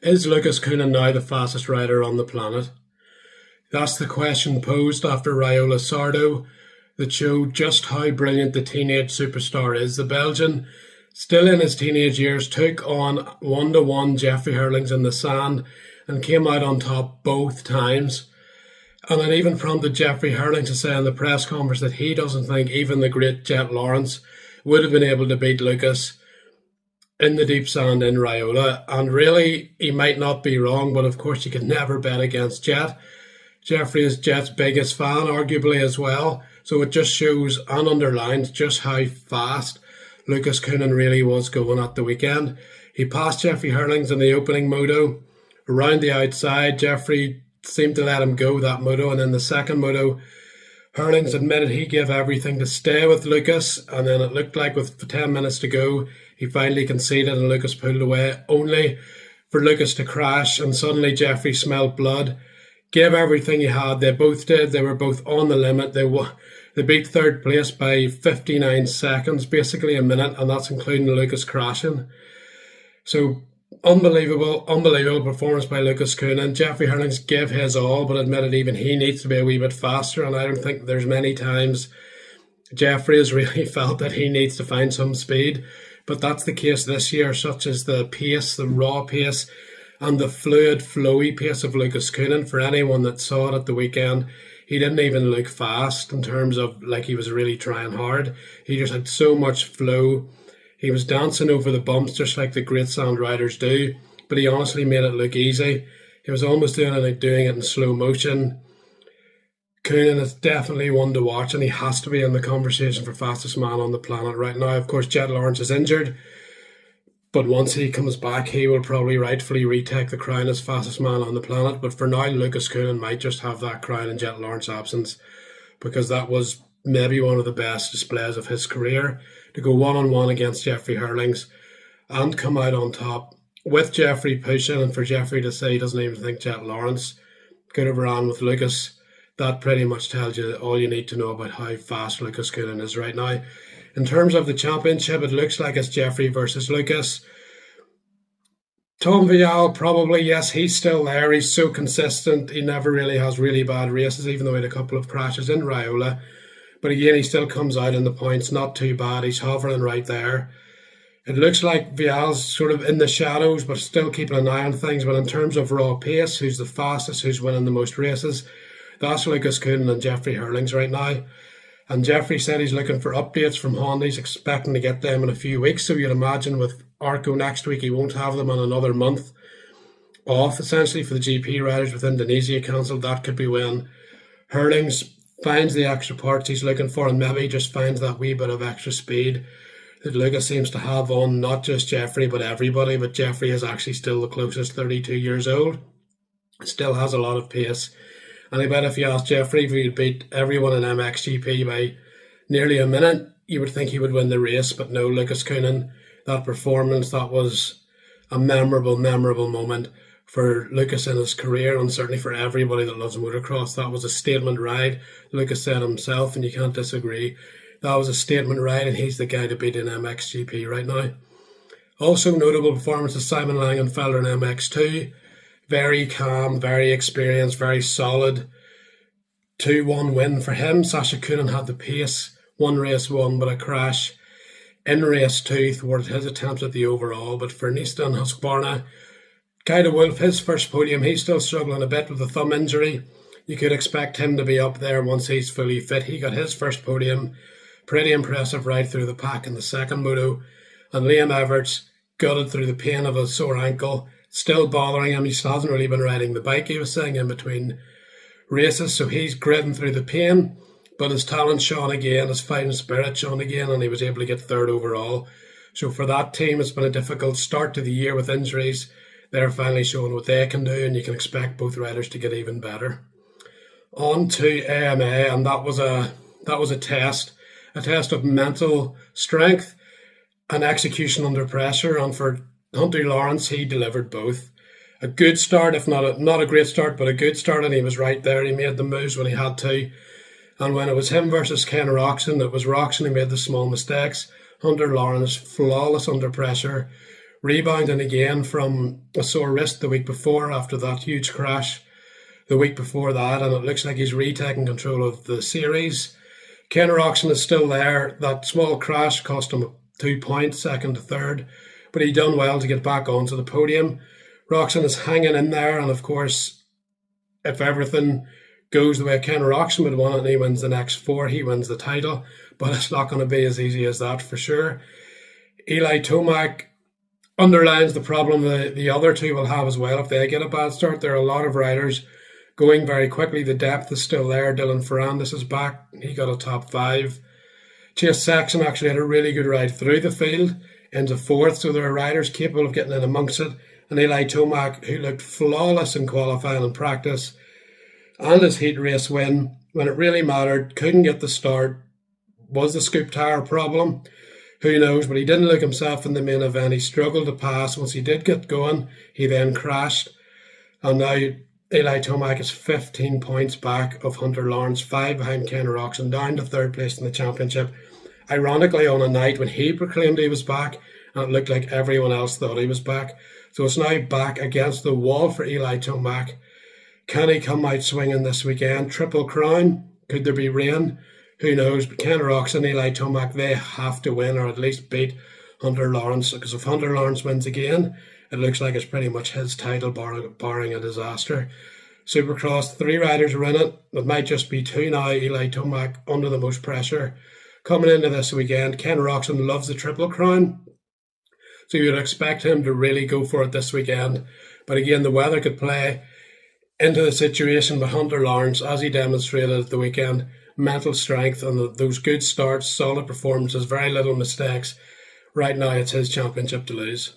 Is Lucas Coenen now the fastest rider on the planet? That's the question posed after Raiola Sardo that showed just how brilliant the teenage superstar is. The Belgian, still in his teenage years, took on 1-1 Jeffrey Hurlings in the sand and came out on top both times. And it even prompted Jeffrey Hurlings to say in the press conference that he doesn't think even the great Jet Lawrence would have been able to beat Lucas in the deep sand in Raiola. And really, he might not be wrong, but of course you can never bet against Jet. Jeffrey is Jet's biggest fan, arguably, as well. So it just shows and underlines just how fast Lucas Coenen really was going at the weekend. He passed Jeffrey Hurlings in the opening moto. Around the outside, Jeffrey seemed to let him go that moto. And in the second moto, Hurlings admitted he gave everything to stay with Lucas. And then it looked like with 10 minutes to go, he finally conceded and Lucas pulled away, only for Lucas to crash. And suddenly Jeffrey smelled blood, gave everything he had. They both did. They were both on the limit. They beat third place by 59 seconds, basically a minute, and that's including Lucas crashing. So unbelievable performance by Lucas Coenen. Jeffrey Hurlings gave his all, but admitted even he needs to be a wee bit faster. And I don't think there's many times Jeffrey has really felt that he needs to find some speed. But that's the case this year, such as the pace, the raw pace, and the fluid, flowy pace of Lucas Coenen. For anyone that saw it at the weekend, he didn't even look fast in terms of like he was really trying hard. He just had so much flow. He was dancing over the bumps just like the great sand riders do, but he honestly made it look easy. He was almost doing it in slow motion. Coenen is definitely one to watch, and he has to be in the conversation for fastest man on the planet right now. Of course, Jet Lawrence is injured, but once he comes back, he will probably rightfully retake the crown as fastest man on the planet. But for now, Lucas Coenen might just have that crown in Jet Lawrence's absence, because that was maybe one of the best displays of his career, to go one-on-one against Jeffrey Hurlings and come out on top with Jeffrey pushing, and for Jeffrey to say he doesn't even think Jet Lawrence could have ran with Lucas. That pretty much tells you all you need to know about how fast Lucas Coenen is right now. In terms of the championship, it looks like it's Jeffrey versus Lucas. Tom Vial, probably, yes, he's still there. He's so consistent. He never really has really bad races, even though he had a couple of crashes in Raiola. But again, he still comes out in the points, not too bad. He's hovering right there. It looks like Vial's sort of in the shadows, but still keeping an eye on things. But in terms of raw pace, who's the fastest, who's winning the most races, that's Lucas Coenen and Jeffrey Hurlings right now. And Jeffrey said he's looking for updates from Honda. He's expecting to get them in a few weeks. So you'd imagine with Arco next week, he won't have them in another month off, essentially, for the GP riders with Indonesia cancelled. That could be when Hurlings finds the extra parts he's looking for, and maybe just finds that wee bit of extra speed that Lucas seems to have on not just Jeffrey, but everybody. But Jeffrey is actually still the closest, 32 years old. Still has a lot of pace. And I bet if you asked Jeffrey if he'd beat everyone in MXGP by nearly a minute, you would think he would win the race. But no, Lucas Coenen, that performance, that was a memorable moment for Lucas in his career, and certainly for everybody that loves motocross. That was a statement ride. Lucas said himself, and you can't disagree, that was a statement ride, and he's the guy to beat in MXGP right now. Also notable performances, Simon Langenfelder in MX2. Very calm, very experienced, very solid. 2-1 win for him. Sasha Coenen had the pace. One race won, but a crash in race 2 thwarted his attempt at the overall. But for Nistan Husqvarna, Guy de Wolf, his first podium, he's still struggling a bit with a thumb injury. You could expect him to be up there once he's fully fit. He got his first podium. Pretty impressive right through the pack in the second moto. And Liam Everts gutted through the pain of a sore ankle. Still bothering him. He still hasn't really been riding the bike, he was saying, in between races. So he's gritting through the pain. But his talent shone again, his fighting spirit shone again, and he was able to get third overall. So for that team, it's been a difficult start to the year with injuries. They're finally showing what they can do, and you can expect both riders to get even better. On to AMA, and that was a test of mental strength and execution under pressure. And for Hunter Lawrence, he delivered both. A good start, if not a great start, but a good start, and he was right there. He made the moves when he had to. And when it was him versus Ken Roxon, it was Roxon who made the small mistakes. Hunter Lawrence, flawless under pressure, rebounding again from a sore wrist the week before after that huge crash the week before that, and it looks like he's retaking control of the series. Ken Roczen is still there. That small crash cost him 2 points, second to third, but he done well to get back onto the podium. Roczen is hanging in there, and of course, if everything goes the way Ken Roczen would want it and he wins the next 4, he wins the title, but it's not going to be as easy as that for sure. Eli Tomac underlines the problem the other two will have as well if they get a bad start. There are a lot of riders going very quickly. The depth is still there. Dylan Ferrandis is back. He got a top 5. Chase Sexton actually had a really good ride through the field into 4th, so there are riders capable of getting in amongst it. And Eli Tomac, who looked flawless in qualifying and practice, and his heat race win, when it really mattered, couldn't get the start. Was the scoop tire problem? Who knows, but he didn't look himself in the main event. He struggled to pass. Once he did get going, he then crashed. And now Eli Tomac is 15 points back of Hunter Lawrence, 5 behind Ken Roczen, down to 3rd place in the championship. Ironically, on a night when he proclaimed he was back, and it looked like everyone else thought he was back. So it's now back against the wall for Eli Tomac. Can he come out swinging this weekend? Triple crown? Could there be rain? Who knows? But Ken Roczen and Eli Tomac, they have to win or at least beat Hunter Lawrence, because if Hunter Lawrence wins again, it looks like it's pretty much his title, barring a disaster. Supercross, 3 riders are in it. It might just be 2 now. Eli Tomac under the most pressure. Coming into this weekend, Ken Roczen loves the Triple Crown, so you'd expect him to really go for it this weekend. But again, the weather could play into the situation, but Hunter Lawrence, as he demonstrated at the weekend, mental strength and those good starts, solid performances, very little mistakes. Right now, it's his championship to lose.